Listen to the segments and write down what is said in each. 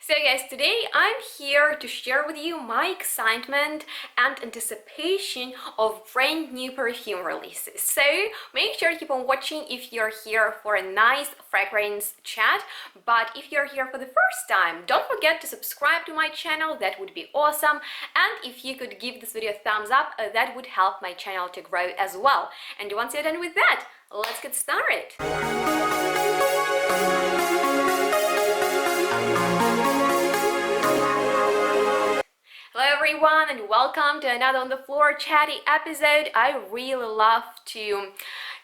So guys, today I'm here to share with you my excitement and anticipation of brand new perfume releases. So make sure to keep on watching if you're here for a nice fragrance chat. But if you're here for the first time, don't forget to subscribe to my channel, that would be awesome. And if you could give this video a thumbs up, that would help my channel to grow as well. And once you're done with that, let's get started. Hello everyone and welcome to another On the Floor chatty episode. I really love to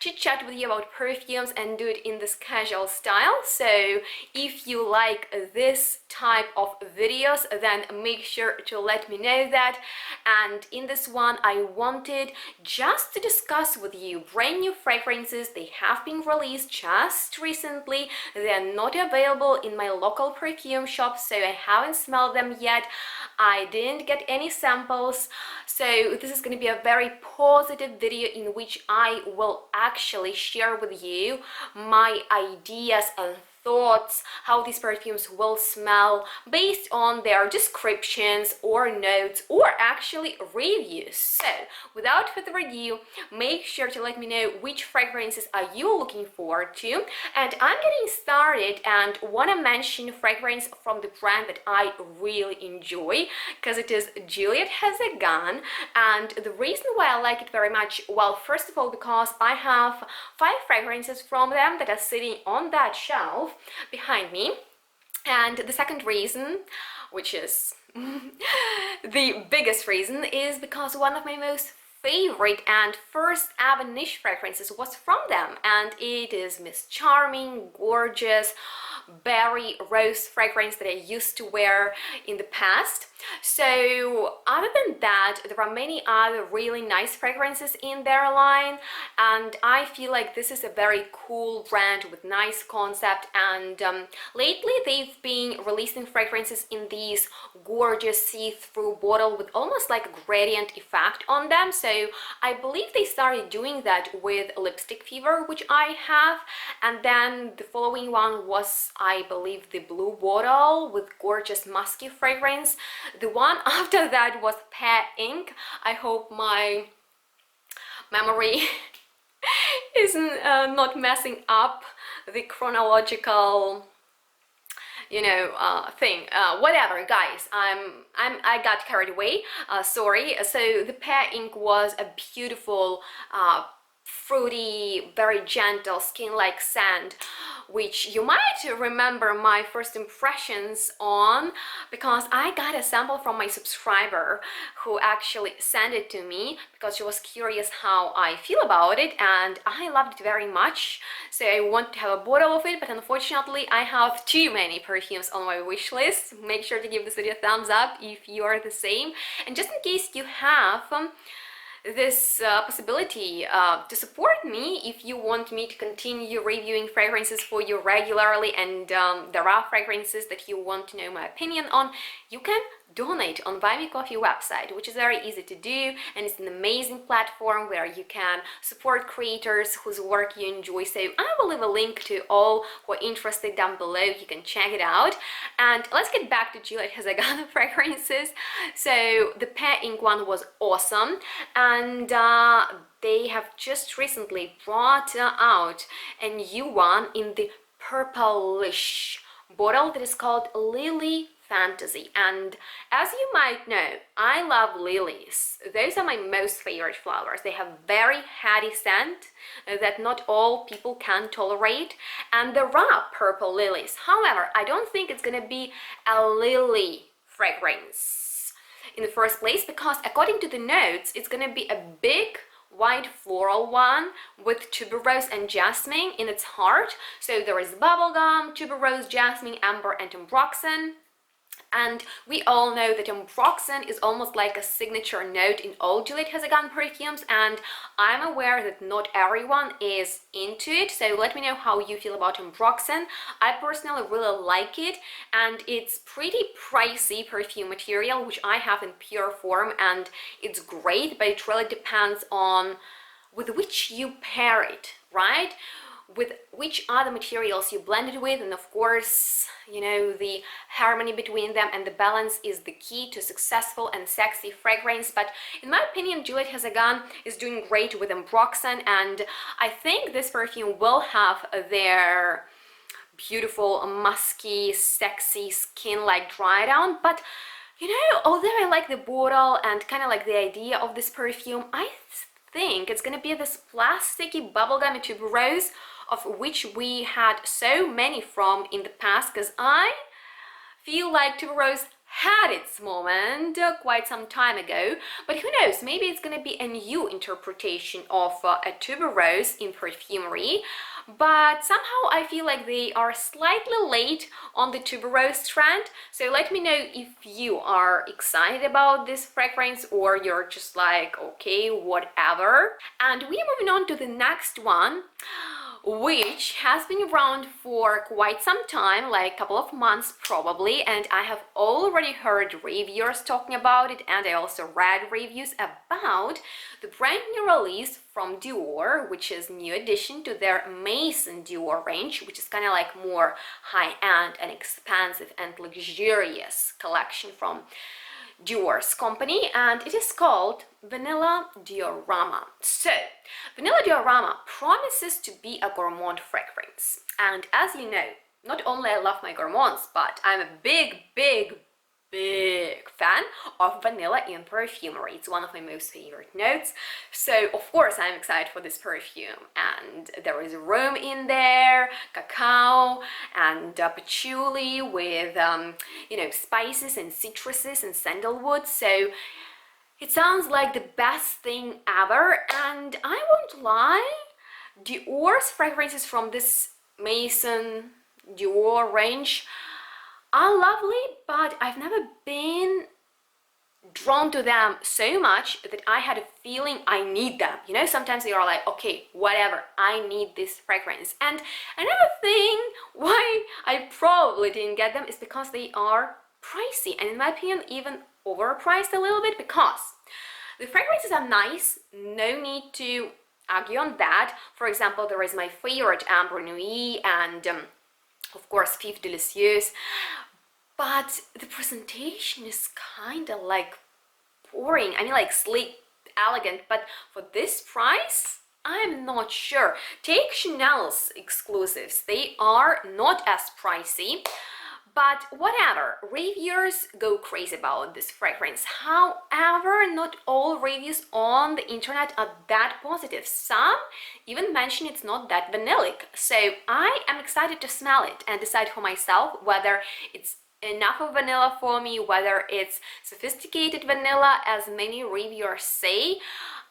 chit chat with you about perfumes and do it in this casual style. So if you like this type of videos, then make sure to let me know that. And in this one, I wanted just to discuss with you brand new fragrances. They have been released just recently. They're not available in my local perfume shop, so I haven't smelled them yet. I didn't get any samples, so this is going to be a very positive video in which I will actually share with you my ideas and thoughts, how these perfumes will smell based on their descriptions or notes or actually reviews. So without further ado, make sure to let me know which fragrances are you looking forward to. And I'm getting started and want to mention a fragrance from the brand that I really enjoy, because it is Juliette Has a Gun. And the reason why I like it very much, well, first of all, because I have 5 fragrances from them that are sitting on that shelf behind me. And the second reason, which is the biggest reason, is because one of my most favorite and first ever niche fragrances was from them, and it is Miss Charming, gorgeous berry rose fragrance that I used to wear in the past. So other than that, there are many other really nice fragrances in their line, and I feel like this is a very cool brand with nice concept. And lately they've been releasing fragrances in these gorgeous see-through bottle with almost like a gradient effect on them. So I believe they started doing that with Lipstick Fever, which I have, and then the following one was, I believe, the blue bottle with gorgeous musky fragrance. The one after that was Pear Ink. I hope my memory isn't not messing up the chronological thing. Whatever, guys, I got carried away, sorry. So the Pear Ink was a beautiful fruity, very gentle, skin-like scent, which you might remember my first impressions on, because I got a sample from my subscriber who actually sent it to me because she was curious how I feel about it, and I loved it very much. So I want to have a bottle of it, but unfortunately I have too many perfumes on my wish list. Make sure to give this video a thumbs up if you are the same. And just in case you have this possibility to support me, if you want me to continue reviewing fragrances for you regularly, and there are fragrances that you want to know my opinion on, you can donate on Buy Me Coffee website, which is very easy to do, and it's an amazing platform where you can support creators whose work you enjoy. So I will leave a link to all who are interested down below. You can check it out. And let's get back to Juliette Has a Gun fragrances. So the Pear Ink one was awesome, and they have just recently brought out a new one in the purplish bottle that is called Lily Fantasy. And as you might know, I love lilies. Those are my most favorite flowers. They have very heady scent that not all people can tolerate, and there are purple lilies. However, I don't think it's gonna be a lily fragrance in the first place, because according to the notes, it's gonna be a big white floral one with tuberose and jasmine in its heart. So there is bubblegum, tuberose, jasmine, amber, and ambroxan. And we all know that ambroxan is almost like a signature note in all Juliette Has a Gun perfumes, and I'm aware that not everyone is into it. So let me know how you feel about ambroxan. I personally really like it, and it's pretty pricey perfume material, which I have in pure form, and it's great, but it really depends on with which you pair it, right? with which other materials you blend it with, and of course, you know, the harmony between them and the balance is the key to successful and sexy fragrance. But in my opinion, Juliette Hazagan is doing great with Ambroxan, and I think this perfume will have their beautiful, musky, sexy skin like dry down. But you know, although I like the bottle and kind of like the idea of this perfume, I think it's gonna be this plasticky bubblegummy tuberose, of which we had so many from in the past, because I feel like tuberose had its moment quite some time ago. But who knows, maybe it's gonna be a new interpretation of a tuberose in perfumery. But somehow I feel like they are slightly late on the tuberose trend. So let me know if you are excited about this fragrance or you're just like, okay, whatever. And we're moving on to the next one, which has been around for quite some time, like a couple of months probably, and I have already heard reviewers talking about it, and I also read reviews about the brand new release from Dior, which is new addition to their Maison Dior range, which is kind of like more high-end and expensive and luxurious collection from Dior's company, and it is called Vanilla Diorama. So, Vanilla Diorama promises to be a gourmand fragrance, and as you know, not only I love my gourmands, but I'm a big fan of vanilla in perfumery. It's one of my most favorite notes, so of course I'm excited for this perfume. And there is rum in there, cacao and patchouli with you know, spices and citruses and sandalwood, so it sounds like the best thing ever. And I won't lie, Dior's fragrances from this Maison Dior range are lovely, but I've never been drawn to them so much that I had a feeling I need them. You know, sometimes they are like, okay, whatever, I need this fragrance. And another thing why I probably didn't get them is because they are pricey, and in my opinion even overpriced a little bit, because the fragrances are nice, no need to argue on that. For example, there is my favorite Ambre Nuit and of course Fif Delicieuse, but the presentation is kind of like boring. I mean, like sleek, elegant, but for this price, I'm not sure. Take Chanel's exclusives, they are not as pricey, but whatever, reviewers go crazy about this fragrance. However, not all reviews on the internet are that positive. Some even mention it's not that vanillic. So I am excited to smell it and decide for myself whether it's enough of vanilla for me, whether it's sophisticated vanilla as many reviewers say.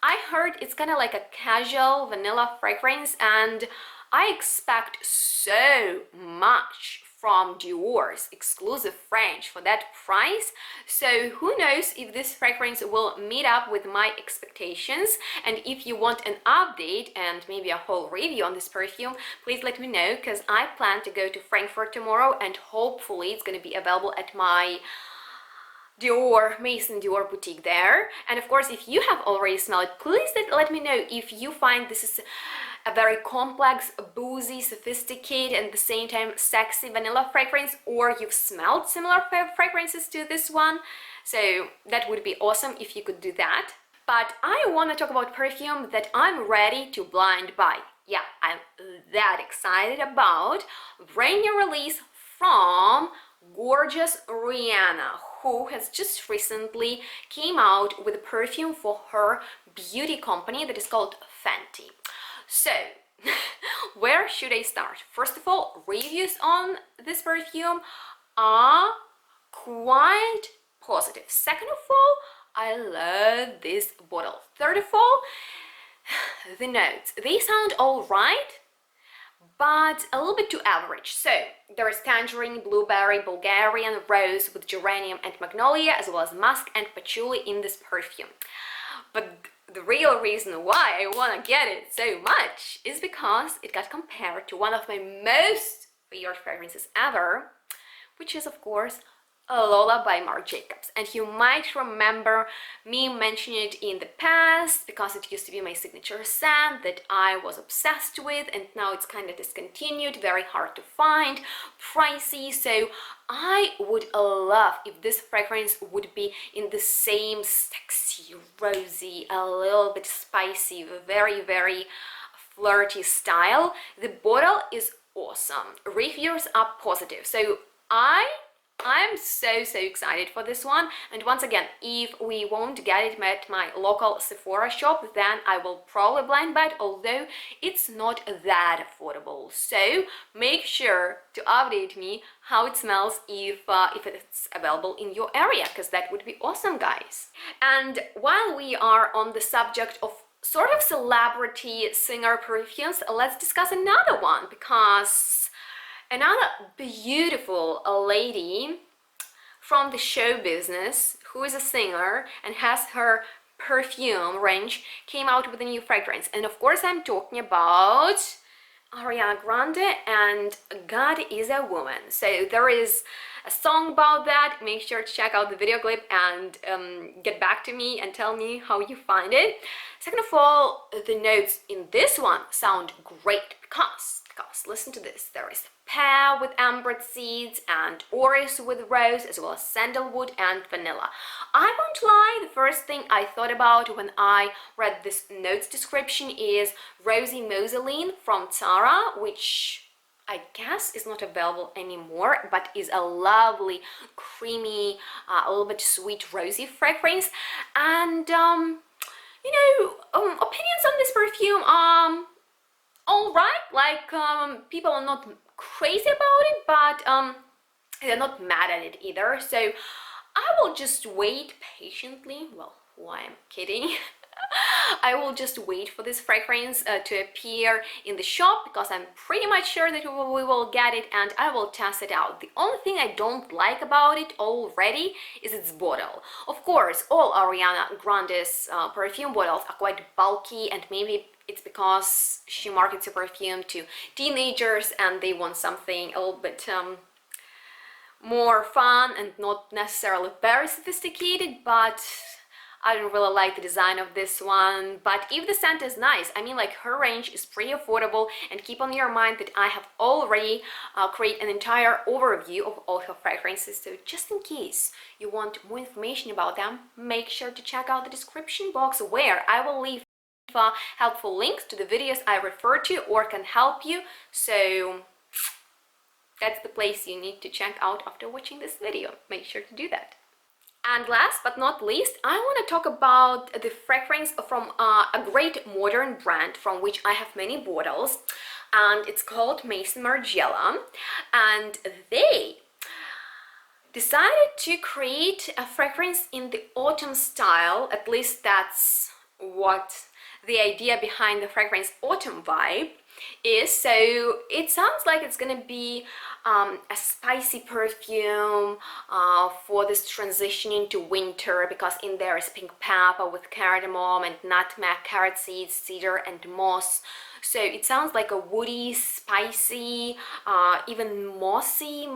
I heard it's kind of like a casual vanilla fragrance, and I expect so much from Dior's exclusive range for that price. So who knows if this fragrance will meet up with my expectations. And if you want an update and maybe a whole review on this perfume, please let me know, because I plan to go to Frankfurt tomorrow, and hopefully it's going to be available at my Dior, Maison Dior boutique there. And of course, if you have already smelled it, please let me know if you find this is a very complex, boozy, sophisticated, and at the same time sexy vanilla fragrance, or you've smelled similar fragrances to this one. So that would be awesome if you could do that. But I want to talk about perfume that I'm ready to blind buy. Yeah, I'm that excited about brand new release from gorgeous Rihanna, who has just recently came out with a perfume for her beauty company that is called Fenty. So where should I start? First of all, reviews on this perfume are quite positive. Second of all, I love this bottle. Third of all, the notes, they sound all right, but a little bit too average. So there is tangerine, blueberry, Bulgarian rose with geranium and magnolia, as well as musk and patchouli in this perfume. But the real reason why I want to get it so much is because it got compared to one of my most favorite fragrances ever, which is of course Lola by Marc Jacobs, and you might remember me mentioning it in the past because it used to be my signature scent that I was obsessed with, and now it's kind of discontinued, very hard to find, pricey. So I would love if this fragrance would be in the same sexy, rosy, a little bit spicy, very, very flirty style. The bottle is awesome, reviews are positive, so I'm so excited for this one. And once again, if we won't get it at my local Sephora shop, then I will probably blind buy it, although it's not that affordable. So make sure to update me how it smells if it's available in your area, because that would be awesome, guys. And while we are on the subject of sort of celebrity singer perfumes, let's discuss another one, because another beautiful lady from the show business who is a singer and has her perfume range came out with a new fragrance. And of course I'm talking about Ariana Grande and God is a Woman. So there is a song about that. Make sure to check out the video clip and get back to me and tell me how you find it. Second of all, the notes in this one sound great because listen to this. There is pear with amber seeds and orris with rose, as well as sandalwood and vanilla. I won't lie, the first thing I thought about when I read this notes description is Rosy Mousseline from Mancera, which I guess is not available anymore, but is a lovely, creamy, a little bit sweet, rosy fragrance. And you know, opinions on this perfume, all right, like people are not crazy about it, but they're not mad at it either. So I will just wait patiently. Well, why I'm kidding. I will just wait for this fragrance to appear in the shop, because I'm pretty much sure that we will get it and I will test it out. The only thing I don't like about it already is its bottle. Of course, all Ariana Grande's perfume bottles are quite bulky, and maybe it's because she markets her perfume to teenagers and they want something a little bit more fun and not necessarily very sophisticated, but I don't really like the design of this one. But if the scent is nice, I mean, like, her range is pretty affordable, and keep on your mind that I have already created an entire overview of all her fragrances, so just in case you want more information about them, make sure to check out the description box, where I will leave helpful links to the videos I refer to or can help you. So that's the place you need to check out after watching this video. Make sure to do that. And last but not least, I want to talk about the fragrance from a great modern brand from which I have many bottles, and it's called Maison Margiela, and they decided to create a fragrance in the autumn style. At least that's what the idea behind the fragrance autumn vibe is. So it sounds like it's gonna be a spicy perfume for this transition into winter, because in there is pink pepper with cardamom and nutmeg, carrot seeds, cedar and moss. So it sounds like a woody, spicy, even mossy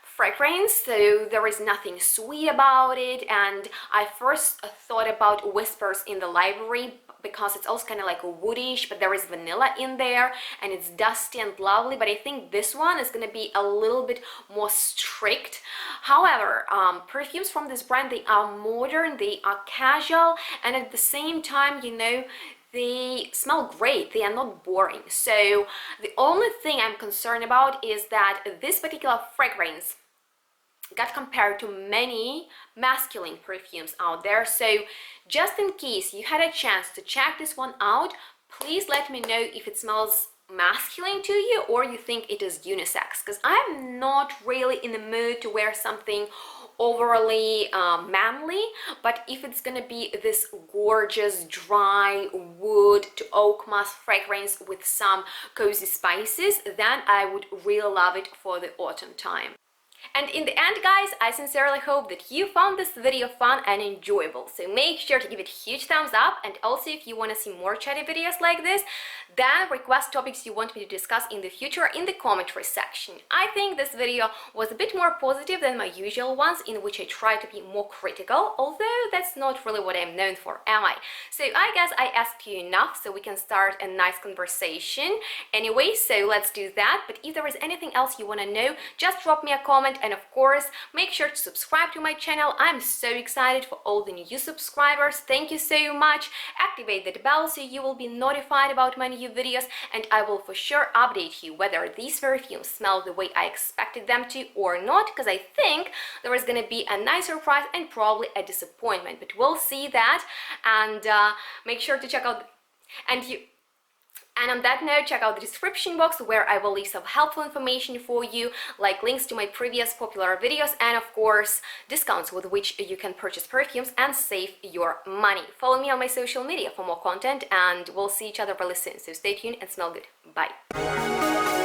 fragrance. So there is nothing sweet about it, and I first thought about Whispers in the Library, because it's also kind of like a woodish, but there is vanilla in there and it's dusty and lovely. But I think this one is going to be a little bit more strict. However, perfumes from this brand, they are modern, they are casual, and at the same time, you know, they smell great, they are not boring. So the only thing I'm concerned about is that this particular fragrance got compared to many masculine perfumes out there. So just in case you had a chance to check this one out, please let me know if it smells masculine to you or you think it is unisex, because I'm not really in the mood to wear something overly manly. But if it's gonna be this gorgeous dry wood to oak musk fragrance with some cozy spices, then I would really love it for the autumn time. And in the end, guys, I sincerely hope that you found this video fun and enjoyable. So make sure to give it a huge thumbs up, and also if you want to see more chatty videos like this, then request topics you want me to discuss in the future in the commentary section. I think this video was a bit more positive than my usual ones, in which I try to be more critical, although that's not really what I'm known for, am I? So I guess I asked you enough, so we can start a nice conversation. Anyway, so let's do that. But if there is anything else you want to know, just drop me a comment, and of course, make sure to subscribe to my channel. I'm so excited for all the new subscribers. Thank you so much. Activate that bell so you will be notified about my new videos, and I will for sure update you whether these perfumes smell the way I expected them to or not, because I think there is gonna be a nice surprise and probably a disappointment, but we'll see that. And make sure to check out and on that note, check out the description box, where I will leave some helpful information for you, like links to my previous popular videos and of course discounts with which you can purchase perfumes and save your money. Follow me on my social media for more content, and we'll see each other really soon. So stay tuned and smell good. Bye.